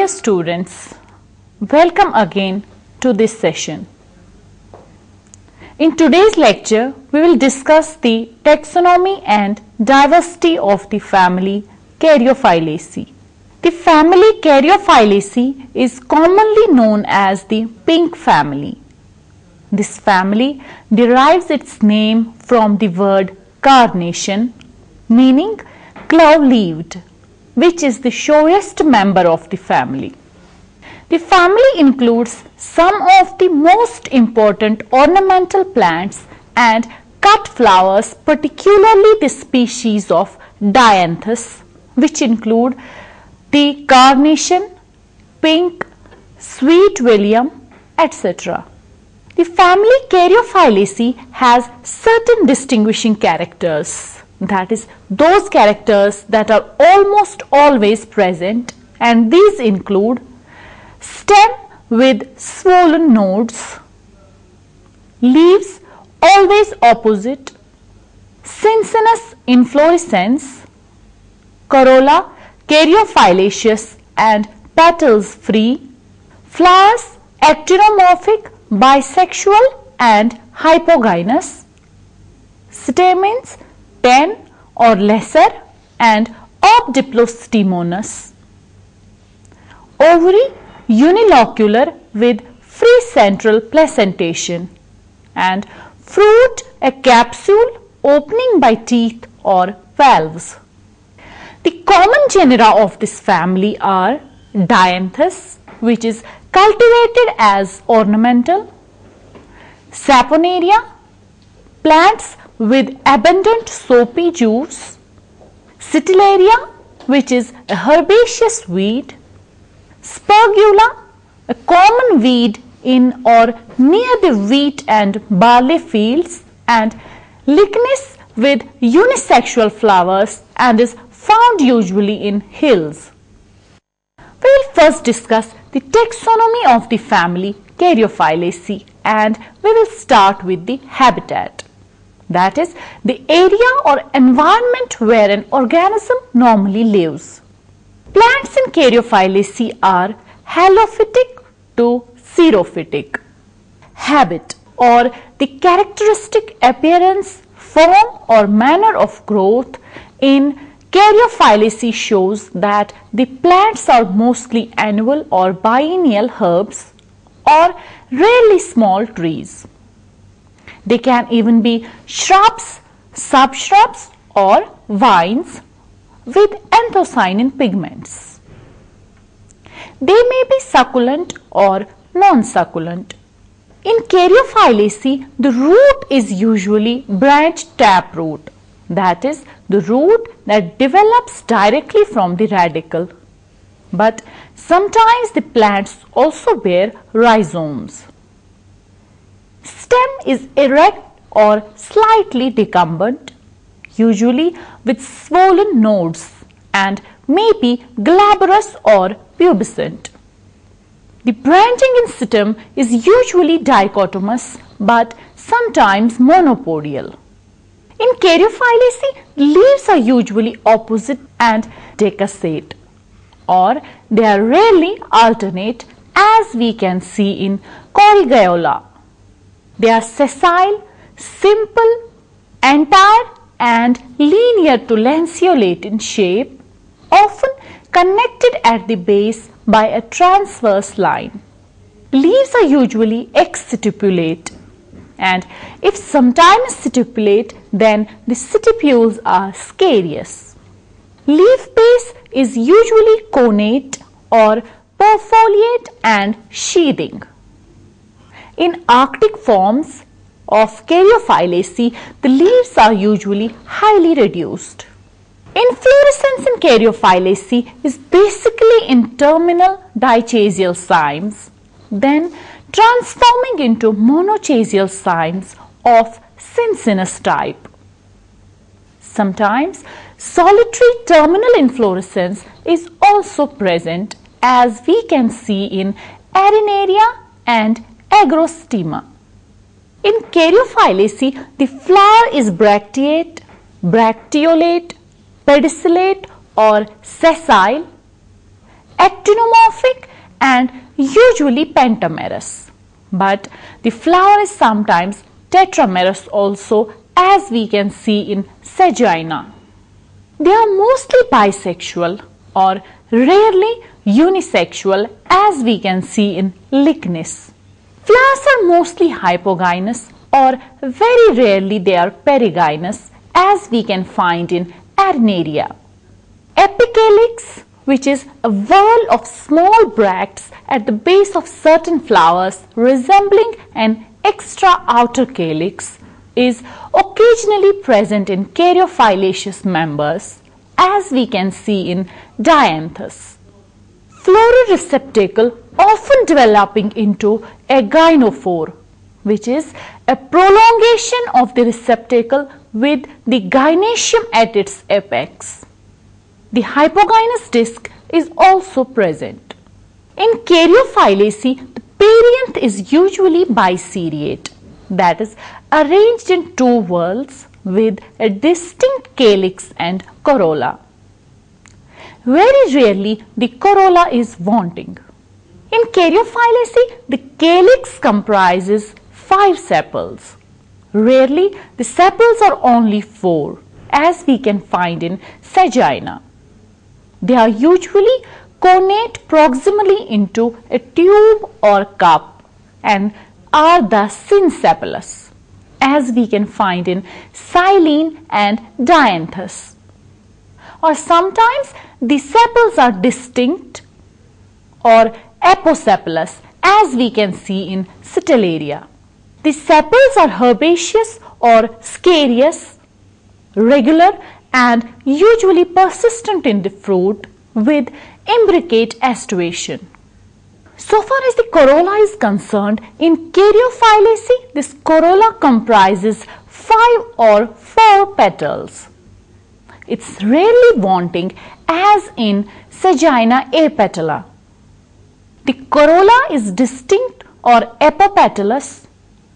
Dear students, welcome again to this session. In today's lecture, we will discuss the taxonomy and diversity of the family Caryophyllaceae. The family Caryophyllaceae is commonly known as the pink family. This family derives its name from the word carnation, meaning clove-leaved, which is the showest member of the family. The family includes some of the most important ornamental plants and cut flowers, particularly the species of dianthus, which include the carnation, pink, sweet william, etc. The family Caryophyllaceae has certain distinguishing characters. That is, those characters that are almost always present, and these include stem with swollen nodes, leaves always opposite, cincinous inflorescence, corolla caryophyllaceous and petals free, flowers actinomorphic, bisexual and hypogynous, stamens 10 or lesser and obdiplostemonous, ovary unilocular with free central placentation, and fruit a capsule opening by teeth or valves. The common genera of this family are dianthus, which is cultivated as ornamental, saponaria, plants with abundant soapy juice, Sitillaria, which is a herbaceous weed, Spergula, a common weed in or near the wheat and barley fields, and Lichnus with unisexual flowers and is found usually in hills. We will first discuss the taxonomy of the family Caryophyllaceae, and we will start with the habitat. That is, the area or environment where an organism normally lives. Plants in Caryophyllaceae are halophytic to xerophytic. Habit or the characteristic appearance, form or manner of growth in Caryophyllaceae shows that the plants are mostly annual or biennial herbs or rarely small trees. They can even be shrubs, subshrubs or vines with anthocyanin pigments. They may be succulent or non-succulent. In Caryophyllaceae, the root is usually branched taproot, that is, the root that develops directly from the radicle. But sometimes the plants also bear rhizomes. Stem is erect or slightly decumbent, usually with swollen nodes, and may be glabrous or pubescent. The branching in stem is usually dichotomous but sometimes monopodial. In Caryophyllaceae, leaves are usually opposite and decussate, or they are rarely alternate, as we can see in Corygiola. They are sessile, simple, entire and linear to lanceolate in shape, often connected at the base by a transverse line. Leaves are usually exstipulate, and if sometimes stipulate, then the stipules are scarious. Leaf base is usually connate or perfoliate and sheathing. In Arctic forms of Caryophyllaceae, the leaves are usually highly reduced. Inflorescence in Caryophyllaceae is basically in terminal dichasial cymes, then transforming into monochasial cymes of cincinous type. Sometimes solitary terminal inflorescence is also present, as we can see in Arenaria and Agrostima. In Caryophyllaceae, the flower is bracteate, bracteolate, pedicellate or sessile. actinomorphic and usually pentamerous. But the flower is sometimes tetramerous also, as we can see in Sagina. They are mostly bisexual or rarely unisexual, as we can see in Lychnis. Flowers are mostly hypogynous or very rarely they are perigynous, as we can find in Arneria. Epicalyx, which is a whorl of small bracts at the base of certain flowers resembling an extra outer calyx, is occasionally present in Caryophyllaceous members, as we can see in Dianthus. Floral receptacle often developing into a gynophore, which is a prolongation of the receptacle with the gynoecium at its apex. The hypogynous disc is also present. In Caryophyllaceae, the perianth is usually biseriate, that is, arranged in two whorls with a distinct calyx and corolla. Very rarely the corolla is wanting. In Caryophyllaceae, the calyx comprises 5 sepals. Rarely the sepals are only 4, as we can find in Sagina. They are usually connate proximally into a tube or cup and are thus synsepalous, as we can find in Silene and Dianthus. Or sometimes the sepals are distinct or aposepalous, as we can see in Citalaria. The sepals are herbaceous or scarious, regular and usually persistent in the fruit with imbricate astuation. So far as the corolla is concerned, in Caryophyllaceae, this corolla comprises 5 or 4 petals. It's rarely wanting, as in Sagina apetala. The corolla is distinct or apopetalous,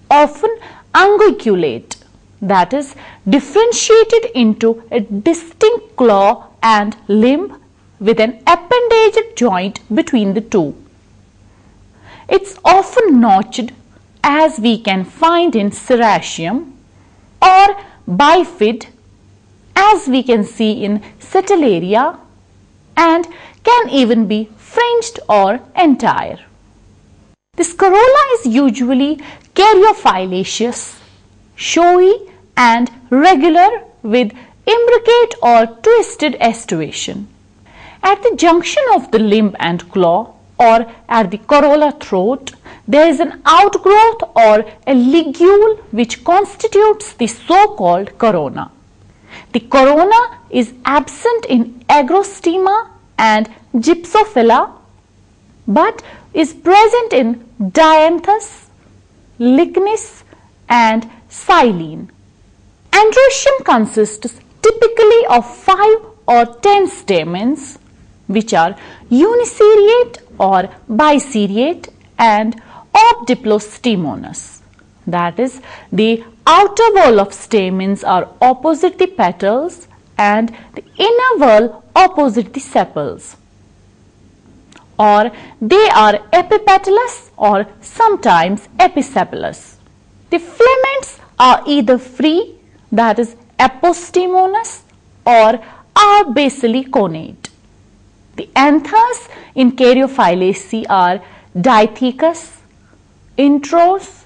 often unguiculate, that is, differentiated into a distinct claw and limb with an appendaged joint between the two. It's often notched, as we can find in Serratium, or bifid, as we can see in Cetalaria, and can even be fringed or entire. This corolla is usually caryophyllaceous, showy and regular with imbricate or twisted astuation. At the junction of the limb and claw, or at the corolla throat, there is an outgrowth or a ligule which constitutes the so-called corona. The corona is absent in Agrostema and Gypsophila, but is present in Dianthus, Lychnis and Silene. Androecium consists typically of 5 or 10 stamens, which are uniseriate or biseriate and obdiplostemonous. That is, the outer wall of stamens are opposite the petals and the inner wall opposite the sepals. Or they are epipetalous or sometimes episepalous. The filaments are either free, that is apostemonous, or are basally connate. The anthers in Caryophyllaceae are dithecous, introse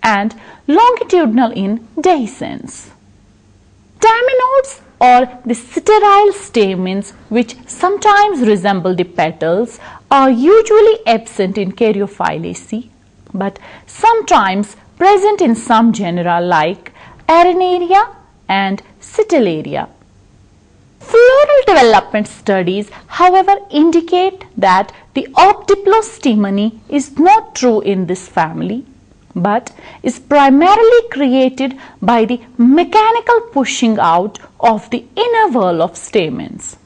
and longitudinal in dehiscence. Staminodes, or the sterile stamens which sometimes resemble the petals, are usually absent in Caryophyllaceae but sometimes present in some genera like Arneria and Citalaria. Floral development studies, however, indicate that the obdiplostemony is not true in this family, but is primarily created by the mechanical pushing out of the inner wall of stamens.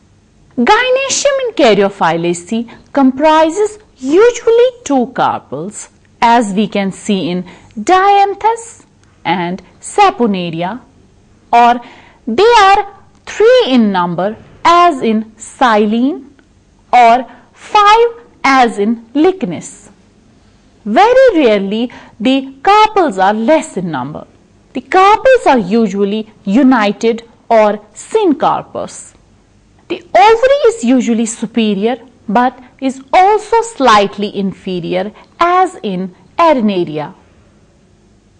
Gynoecium in Caryophyllaceae comprises usually 2 carpels, as we can see in Dianthus and Saponaria, or they are 3 in number, as in Silene, or 5 as in likeness. Very rarely the carpels are less in number. The carpels are usually united or syncarpous. The ovary is usually superior but is also slightly inferior as in Arenaria.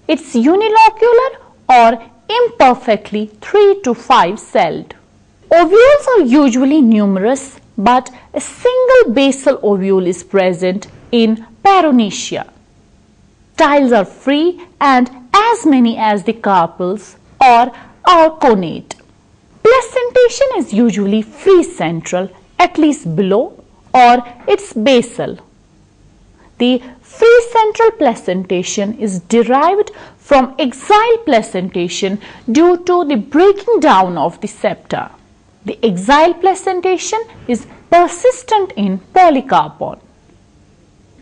It's unilocular or imperfectly 3 to 5 celled. Ovules are usually numerous, but a single basal ovule is present in Paronecia. Styles are free and as many as the carpels or are connate. Placentation is usually free central, at least below, or it's basal. The free central placentation is derived from exile placentation due to the breaking down of the septa. The exile placentation is persistent in polycarpon.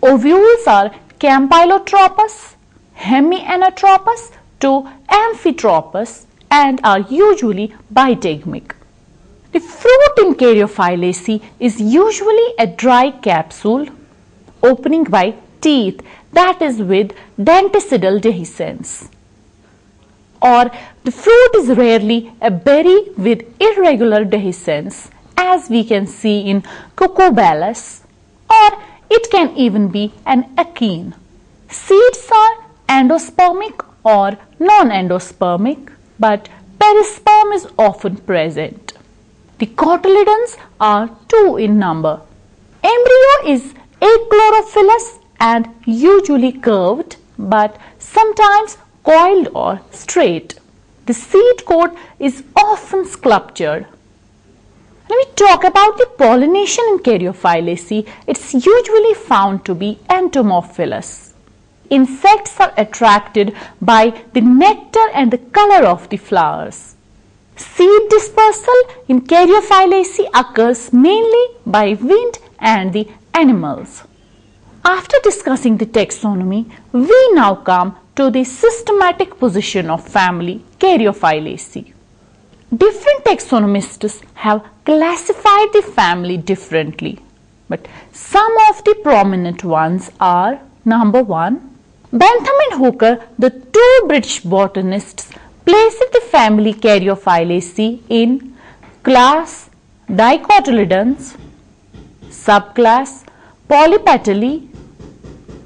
Ovules are campylotropous, hemianatropous to amphitropous and are usually bitegmic. The fruit in Caryophyllaceae is usually a dry capsule opening by teeth, that is with denticidal dehiscence. Or the fruit is rarely a berry with irregular dehiscence, as we can see in Cucurbellus, or it can even be an achene. Seeds are endospermic or non-endospermic, but perisperm is often present. The cotyledons are 2 in number. Embryo is achlorophyllous and usually curved, but sometimes coiled or straight. The seed coat is often sculptured. When we talk about the pollination in Caryophyllaceae, it's usually found to be entomophilous. Insects are attracted by the nectar and the color of the flowers. Seed dispersal in Caryophyllaceae occurs mainly by wind and the animals. After discussing the taxonomy, we now come to the systematic position of family Caryophyllaceae. Different taxonomists have classified the family differently, but some of the prominent ones are: number 1, Bentham and Hooker, the 2 British botanists, placed the family Caryophyllaceae in class Dicotyledons, subclass Polypetalae,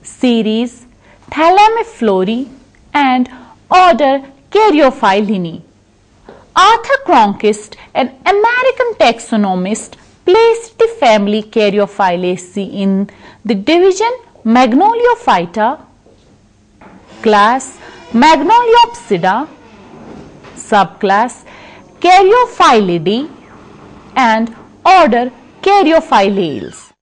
series Thalamiflorae and order Caryophyllaceae. Arthur Cronquist, an American taxonomist, placed the family Caryophyllaceae in the division Magnoliophyta, class Magnoliopsida, subclass Caryophyllaceae and order Caryophyllales.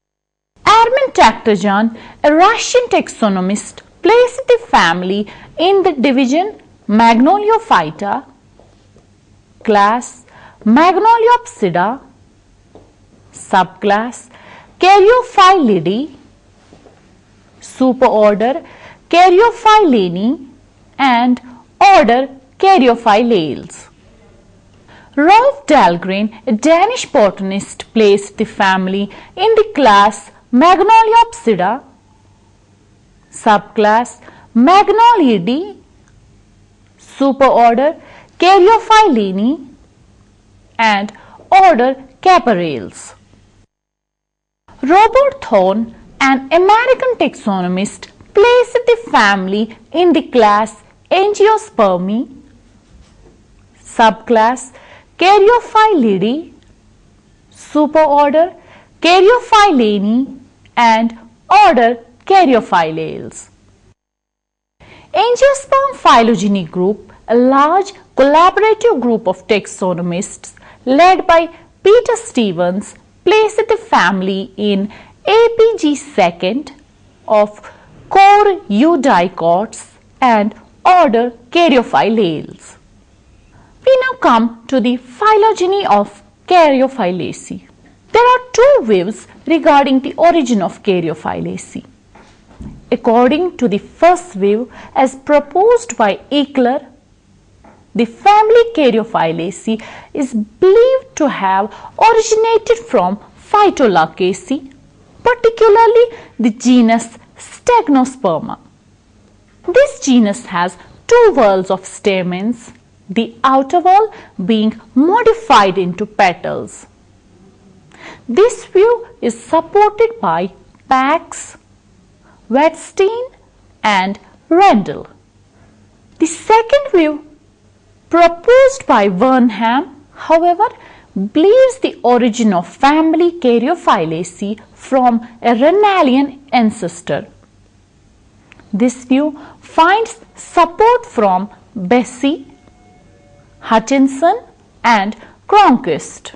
Armin Takhtajan, a Russian taxonomist, placed the family in the division Magnoliophyta, class Magnoliopsida, subclass Caryophyllaceae, superorder Caryophyllaceae and order Caryophyllales. Rolf Dahlgren, a Danish botanist, placed the family in the class Magnoliopsida, subclass Magnoliidae, superorder Caryophyllaceae and order Caparales. Robert Thorne, an American taxonomist, placed the family in the class Angiospermae, subclass Caryophyllaceae, superorder Caryophyllaceae and order Caryophyllales. Angiosperm phylogeny group, a large collaborative group of taxonomists led by Peter Stevens, placed the family in APG second of core eudicots and order Caryophyllales. We now come to the phylogeny of Caryophyllaceae. There are 2 views regarding the origin of Caryophyllaceae. According to the first view, as proposed by Eichler, the family Caryophyllaceae is believed to have originated from Phytolaccaceae, particularly the genus Stagnosperma. This genus has two whorls of stamens, the outer whorl being modified into petals. This view is supported by Pax, Wettstein and Rendell. The second view, proposed by Vernham, however, believes the origin of family Caryophyllaceae from a Rennallian ancestor. This view finds support from Bessie, Hutchinson and Cronquist.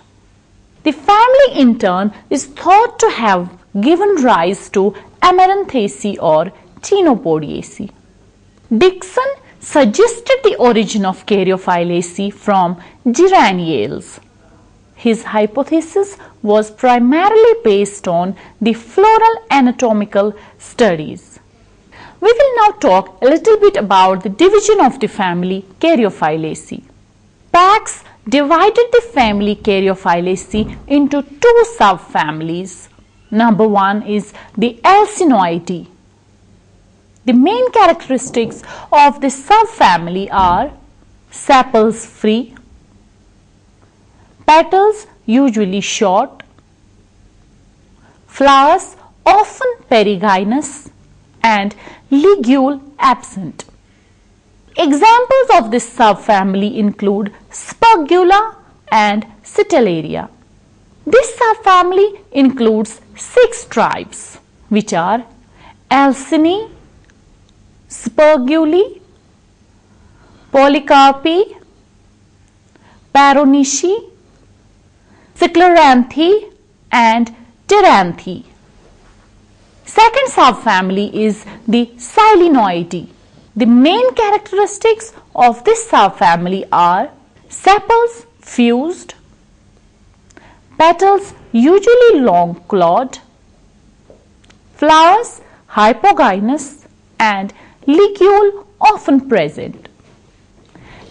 The family in turn is thought to have given rise to Amaranthaceae or Ctenopodiaceae. Dixon suggested the origin of Caryophyllaceae from geraniales. His hypothesis was primarily based on the floral anatomical studies. We will now talk a little bit about the division of the family Caryophyllaceae. Pax divided the family Caryophyllaceae into two subfamilies. Number one is the Alsinoideae. The main characteristics of this subfamily are sepals free, petals usually short, flowers often perigynous and ligule absent. Examples of this subfamily include Spergula and Citalaria. This subfamily includes 6 tribes, which are Alsinae, Spergulae, Polycarpae, Paroniaceae, Scleranthae and Pteranthae. Second subfamily is the Silenoideae. The main characteristics of this subfamily are sepals fused, petals usually long clawed, flowers hypogynous and ligule often present.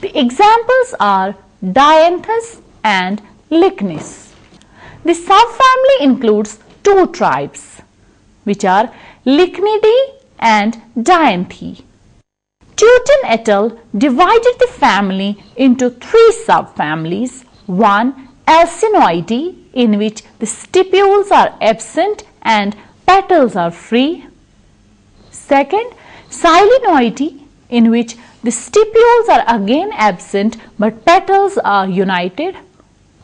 The examples are Dianthus and Lychnis. The subfamily includes 2 tribes, which are Lychnidae and Dianthae. Teuton et al. Divided the family into 3 subfamilies. One, Alsinoideae, in which the stipules are absent and petals are free. Second, Silenoideae, in which the stipules are again absent but petals are united.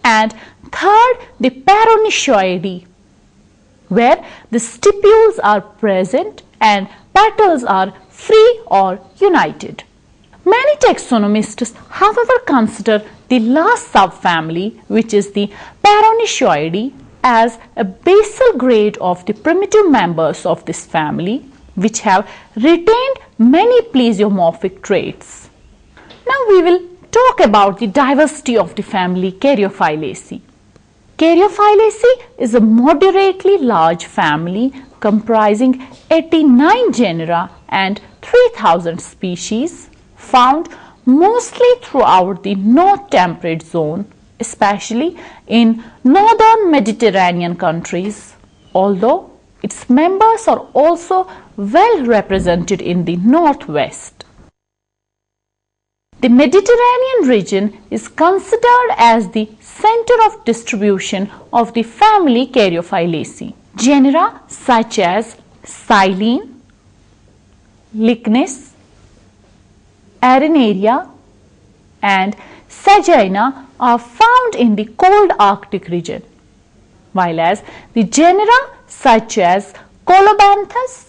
And third, the Paroniaceae, where the stipules are present and petals are free or united. Many taxonomists, however, consider the last subfamily, which is the Paroniaceae, as a basal grade of the primitive members of this family, which have retained many plesiomorphic traits. Now we will talk about the diversity of the family Caryophyllaceae. Caryophyllaceae is a moderately large family comprising 89 genera and 3,000 species, found mostly throughout the North Temperate Zone, especially in northern Mediterranean countries, although its members are also well represented in the Northwest. The Mediterranean region is considered as the center of distribution of the family Caryophyllaceae. Genera such as Silene, Lychnis, Arenaria and Sagina are found in the cold Arctic region, while as the genera such as Colobanthus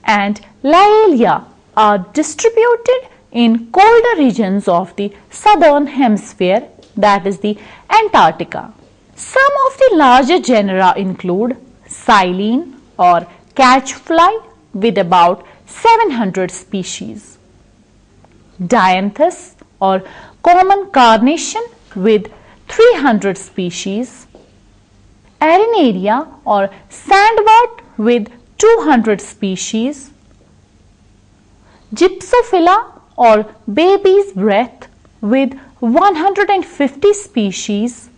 and Laelia are distributed in colder regions of the southern hemisphere, that is the Antarctica. Some of the larger genera include Silene or catchfly with about 700 species, Dianthus or common carnation with 300 species, Arenaria or sandwort with 200 species, Gypsophila or baby's breath with 150 species,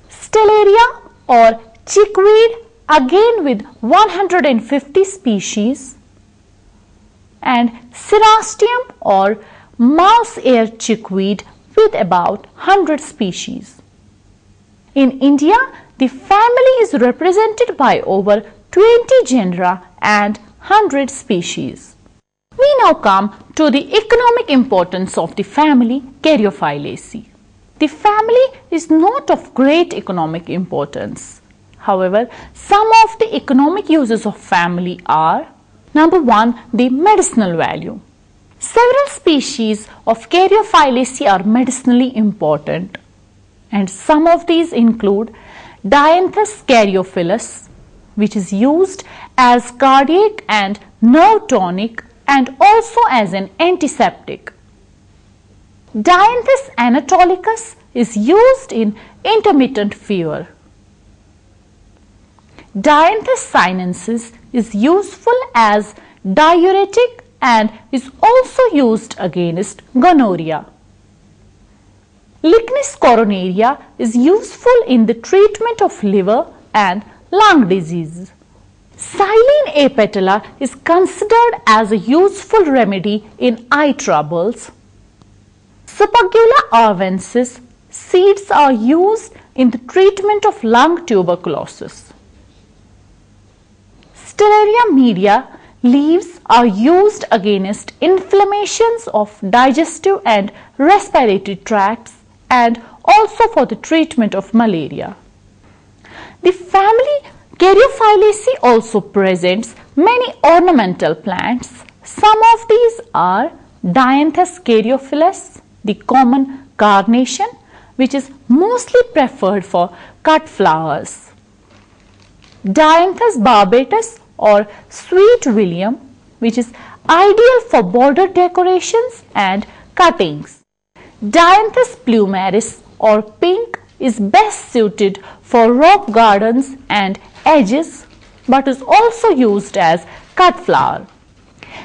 Stellaria or chickweed again with 150 species, and Cerastium or mouse ear chickweed with about 100 species. In India, the family is represented by over 20 genera and 100 species. We now come to the economic importance of the family Caryophyllaceae. The family is not of great economic importance. However, some of the economic uses of family are: number 1, the medicinal value. Several species of Caryophyllaceae are medicinally important, and some of these include Dianthus caryophyllus, which is used as cardiac and nerve tonic and also as an antiseptic. Dianthus anatolicus is used in intermittent fever. Dianthus sinensis is useful as diuretic and is also used against gonorrhea. Lychnis coronaria is useful in the treatment of liver and lung disease. Silene apetala is considered as a useful remedy in eye troubles. Spagula arvensis seeds are used in the treatment of lung tuberculosis. Stellaria media leaves are used against inflammations of digestive and respiratory tracts and also for the treatment of malaria. The family Caryophyllaceae also presents many ornamental plants. Some of these are Dianthus caryophyllus, the common carnation, which is mostly preferred for cut flowers. Dianthus barbatus or sweet William, which is ideal for border decorations and cuttings. Dianthus plumaris or pink is best suited for rock gardens and edges, but is also used as cut flower.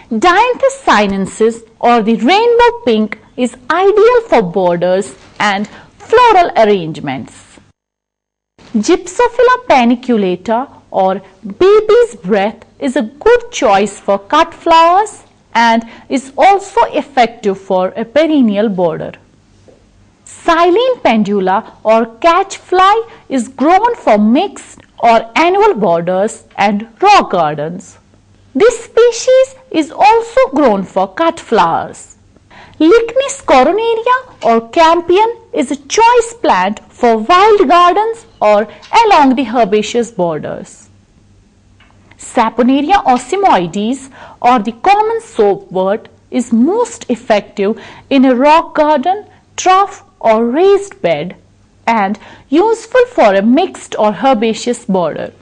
Dianthus sinensis or the rainbow pink is ideal for borders and floral arrangements. Gypsophila paniculata or baby's breath is a good choice for cut flowers and is also effective for a perennial border. Silene pendula or catch fly is grown for mixed or annual borders and rock gardens. This species is also grown for cut flowers. Lychnis coronaria or campion is a choice plant for wild gardens or along the herbaceous borders. Saponaria osimoides or the common soapwort is most effective in a rock garden, trough or raised bed and useful for a mixed or herbaceous border.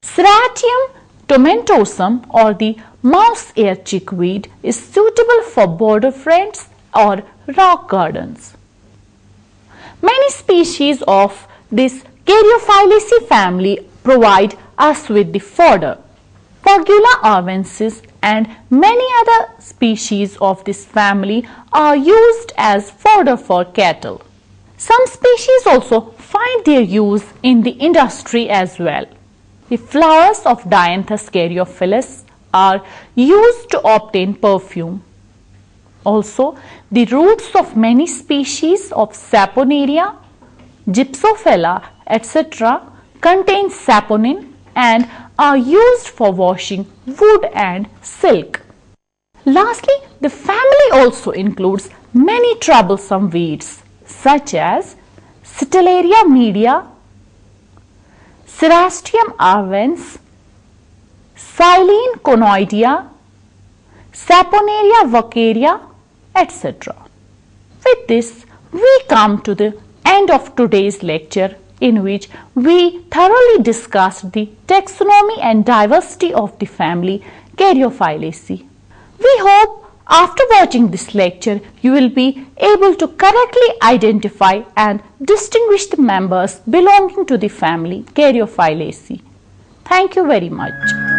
Serratium tomentosum or the mouse ear chickweed is suitable for border fronts or rock gardens. Many species of this Caryophyllaceae family provide us with the fodder. Spagula arvensis and many other species of this family are used as fodder for cattle. Some species also find their use in the industry as well. The flowers of Dianthus caryophyllus are used to obtain perfume. Also, the roots of many species of Saponaria, Gypsophila, etc. contain saponin and are used for washing wood and silk. Lastly, the family also includes many troublesome weeds such as Stellaria media, Cerastium arvens, Silene conoidea, Saponaria vacaria, etc. With this, we come to the end of today's lecture, in which we thoroughly discussed the taxonomy and diversity of the family Caryophyllaceae. We hope after watching this lecture, you will be able to correctly identify and distinguish the members belonging to the family Caryophyllaceae. Thank you very much.